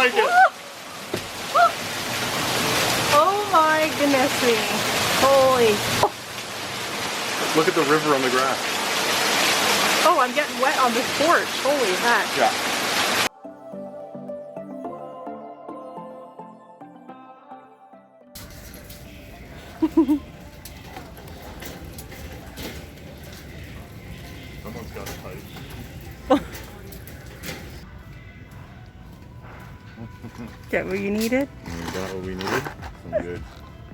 like it. Oh my goodness me. Holy. Look at the river on the grass. Oh, I'm getting wet on this porch. Holy heck. Yeah. Someone's got a pipe. Get what you needed? We got what we needed. Some good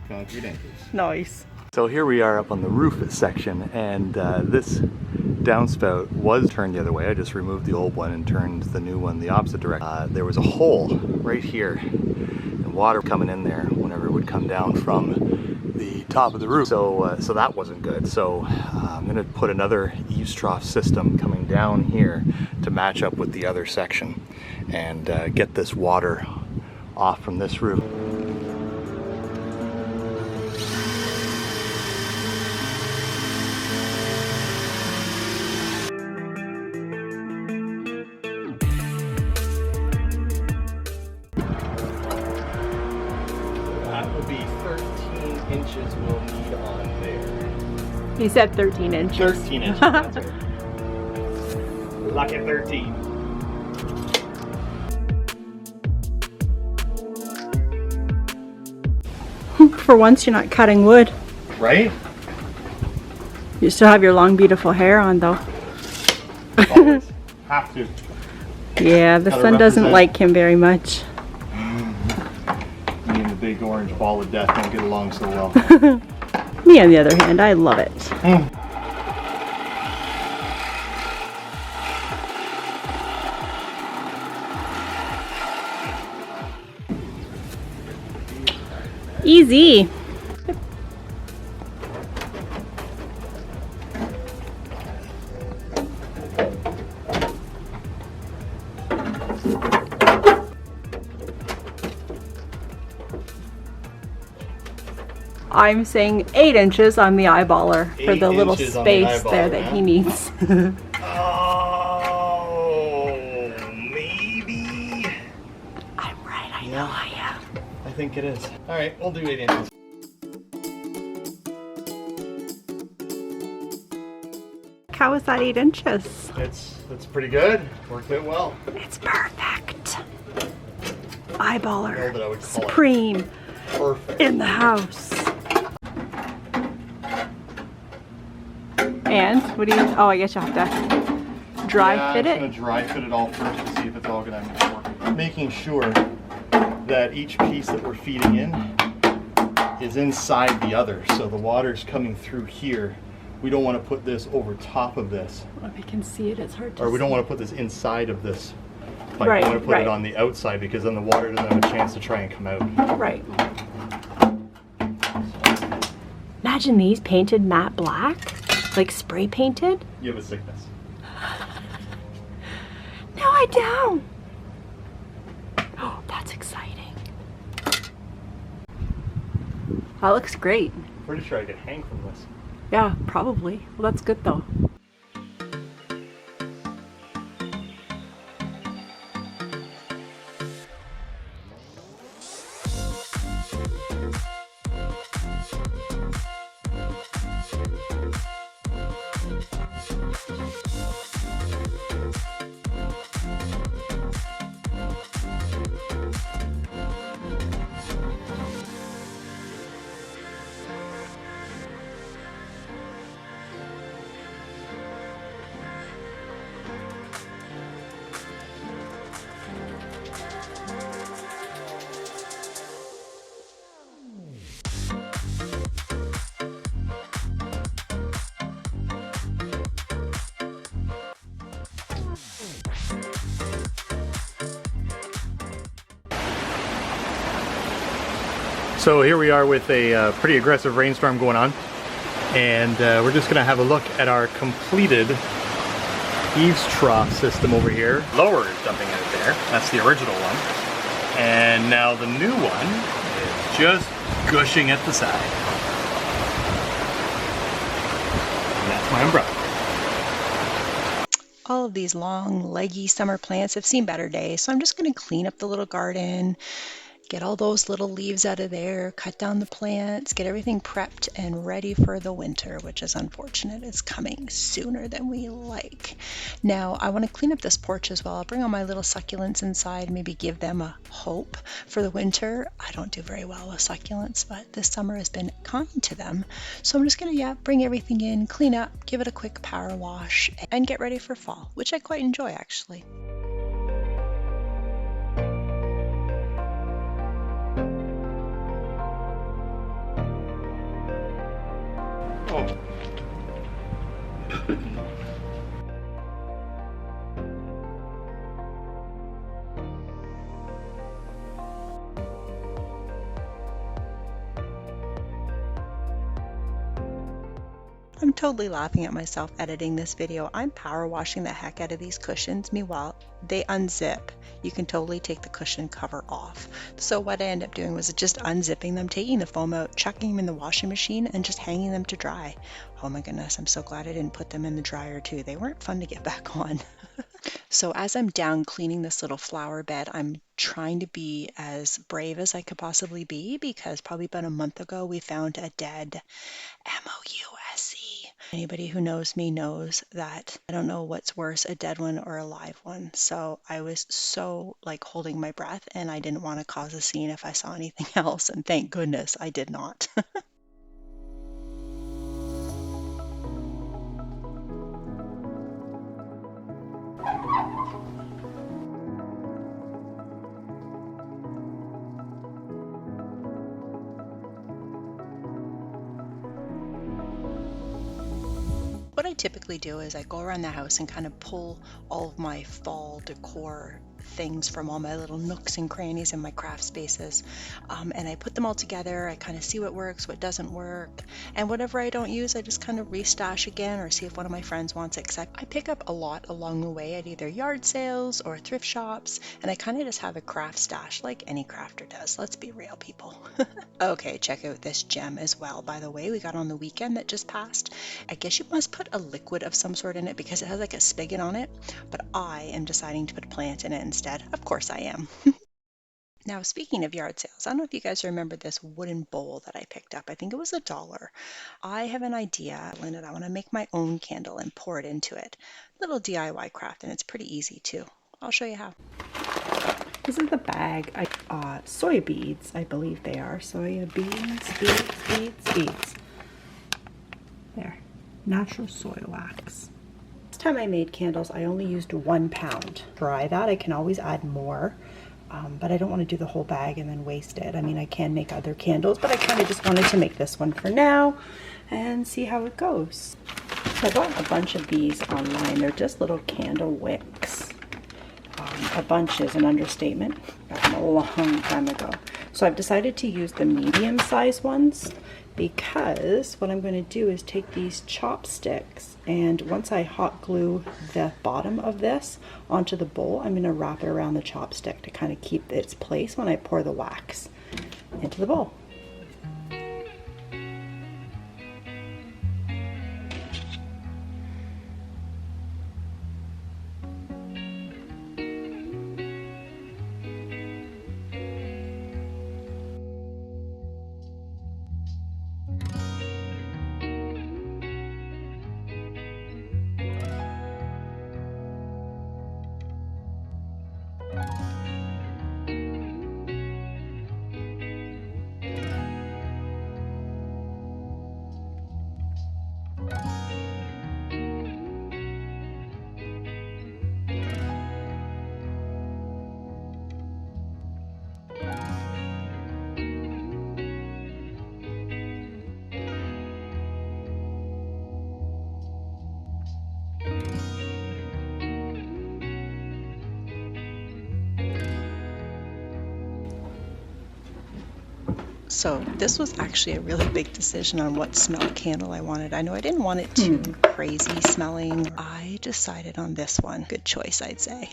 concrete anchors. Nice. So here we are up on the roof section, and this downspout was turned the other way. I just removed the old one and turned the new one the opposite direction. There was a hole right here, and water coming in there whenever it would come down from the top of the roof. So that wasn't good. So I'm going to put another eaves trough system coming down here to match up with the other section and get this water off from this roof. That will be 13 inches we'll need on there. He said 13 inches. 13 inches, that's right. Lucky 13. For once, you're not cutting wood. Right? You still have your long, beautiful hair on, though. Always. Have to. Yeah, the Gotta sun doesn't represent. like him very much. Me and the big orange ball of death don't get along so well. Me, on the other hand, I love it. Easy. I'm saying 8 inches on the eyeballer for 8 the little inches on the space there eyeballer, that huh? he needs. Oh, maybe. I'm right, I know I am. I think it is. All right, we'll do 8 inches. How was that 8 inches? It's pretty good. Worked out well. It's perfect. I don't know Eyeballer. that I would call it Supreme perfect. in the house. And what do you? Oh, I guess you have to dry fit I'm it. gonna dry fit it all first to see if it's all gonna work. Making sure that each piece that we're feeding in is inside the other, so the water's coming through here. We don't want to put this over top of this, If you can see it, it's hard to. or we don't see. want to put this inside of this pipe. Right, we want to put right. it on the outside because then the water doesn't have a chance to try and come out. Right. Imagine these painted matte black, like spray painted. You have a sickness. No, I don't. Oh, that's exciting. That looks great. Pretty sure I could hang from this. Yeah, probably. Well, that's good though. So here we are with a pretty aggressive rainstorm going on, and we're just going to have a look at our completed eaves trough system over here. Lower is dumping out there, that's the original one, and now the new one is just gushing at the side. And that's my umbrella. All of these long, leggy summer plants have seen better days, so I'm just going to clean up the little garden, get all those little leaves out of there, cut down the plants, get everything prepped and ready for the winter, which is unfortunate. It's coming sooner than we like. Now, I want to clean up this porch as well. I'll bring all my little succulents inside, maybe give them a hope for the winter. I don't do very well with succulents, but this summer has been kind to them. So I'm just going to, bring everything in, clean up, give it a quick power wash, and get ready for fall, which I quite enjoy actually. Oh. I'm totally laughing at myself editing this video. I'm power washing the heck out of these cushions. Meanwhile, they unzip. You can totally take the cushion cover off. So what I ended up doing was just unzipping them, taking the foam out, chucking them in the washing machine, and just hanging them to dry. Oh my goodness, I'm so glad I didn't put them in the dryer too. They weren't fun to get back on. So as I'm down cleaning this little flower bed, I'm trying to be as brave as I could possibly be, because probably about a month ago we found a dead MOUSE. Anybody who knows me knows that I don't know what's worse, a dead one or a live one. So I was so holding my breath, and I didn't want to cause a scene if I saw anything else, and thank goodness I did not. What I typically do is I go around the house and kind of pull all of my fall decor things from all my little nooks and crannies in my craft spaces, and I put them all together. I kind of see what works, what doesn't work, and whatever I don't use I just kind of restash again, or see if one of my friends wants it, because I pick up a lot along the way at either yard sales or thrift shops, and I kind of just have a craft stash like any crafter does. Let's be real, people. Okay, check out this gem as well, by the way, we got on the weekend that just passed. I guess you must put a liquid of some sort in it because it has like a spigot on it, but I am deciding to put a plant in it instead. Of course I am. Now, speaking of yard sales, I don't know if you guys remember this wooden bowl that I picked up. I think it was $1. I have an idea in it. I want to make my own candle and pour it into it. Little DIY craft, and it's pretty easy too. I'll show you how. This is the bag. Soya beads, I believe they are. Soya beads. There. Natural soy wax. Last time I made candles, I only used 1 pound. Try that. I can always add more, but I don't want to do the whole bag and then waste it. I mean, I can make other candles, but I kind of just wanted to make this one for now and see how it goes. So I bought a bunch of these online. They're just little candle wicks. A bunch is an understatement. Got them a long time ago. So I've decided to use the medium-sized ones, because what I'm going to do is take these chopsticks, and once I hot glue the bottom of this onto the bowl, I'm going to wrap it around the chopstick to kind of keep its place when I pour the wax into the bowl. So this was actually a really big decision on what smell candle I wanted. I know I didn't want it too crazy smelling. I decided on this one. Good choice, I'd say.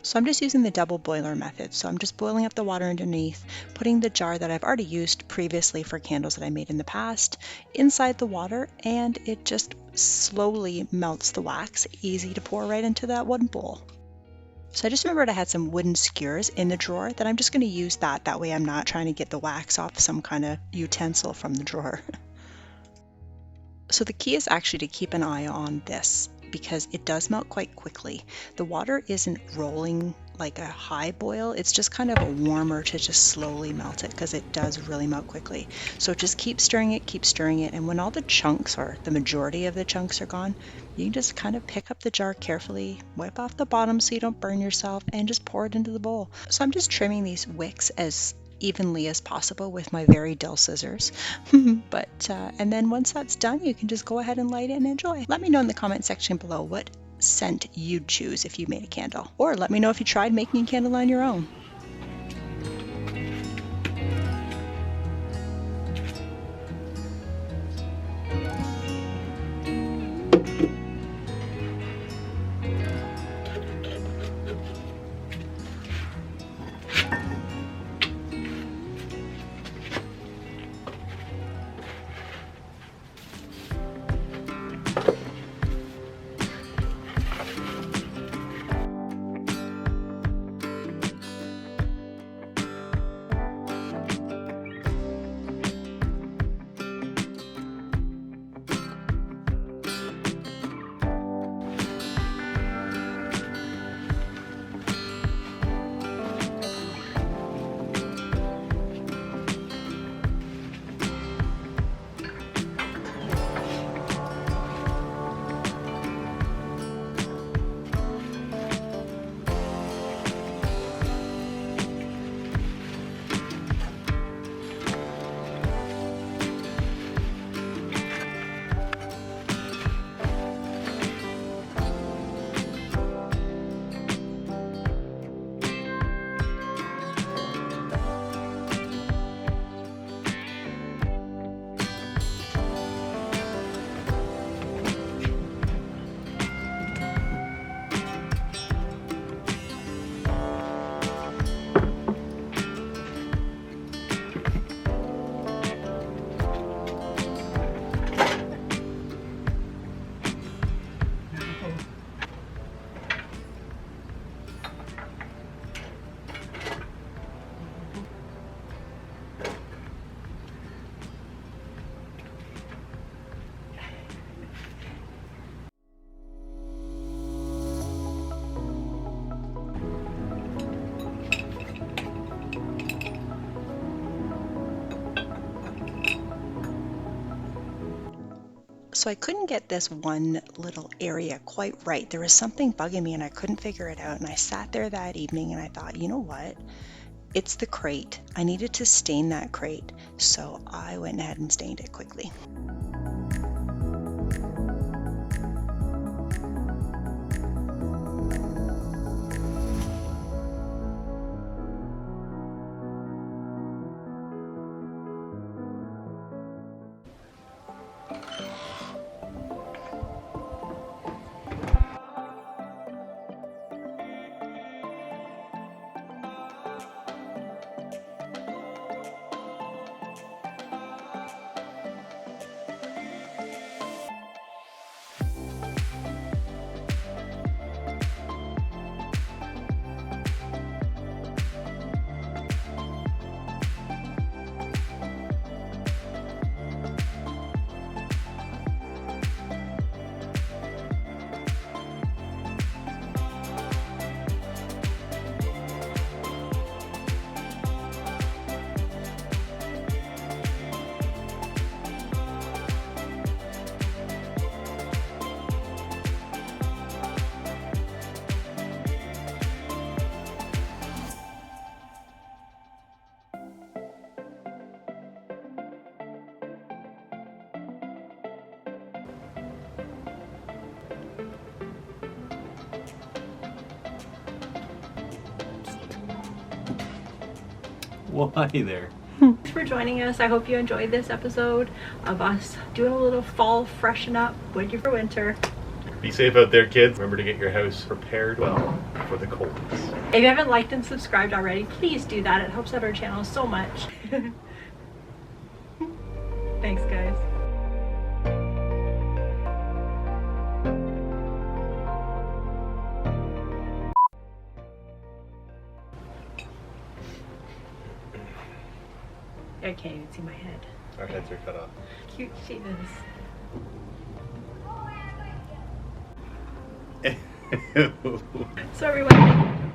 So I'm just using the double boiler method. So I'm just boiling up the water underneath, putting the jar that I've already used previously for candles that I made in the past inside the water, and it just slowly melts the wax, easy to pour right into that one bowl. So I just remembered I had some wooden skewers in the drawer that I'm just going to use that way I'm not trying to get the wax off some kind of utensil from the drawer. So the key is actually to keep an eye on this, because it does melt quite quickly. The water isn't rolling like a high boil, it's just kind of a warmer to just slowly melt it, because it does really melt quickly. So just keep stirring it, and when all the chunks, or the majority of the chunks, are gone, you can just kind of pick up the jar carefully, wipe off the bottom so you don't burn yourself, and just pour it into the bowl. So I'm just trimming these wicks as evenly as possible with my very dull scissors. And then once that's done, you can just go ahead and light it and enjoy. Let me know in the comment section below what scent you'd choose if you made a candle, or let me know if you tried making a candle on your own. So I couldn't get this one little area quite right. There was something bugging me and I couldn't figure it out. And I sat there that evening and I thought, you know what? It's the crate. I needed to stain that crate. So I went ahead and stained it quickly. Why there? Thanks for joining us. I hope you enjoyed this episode of us doing a little fall freshen up, ready for winter. Be safe out there, kids. Remember to get your house prepared well. for the cold. If you haven't liked and subscribed already, please do that. It helps out our channel so much. Thanks, guys. I can't even see my head. Our heads are cut off. Cute she is. So everyone.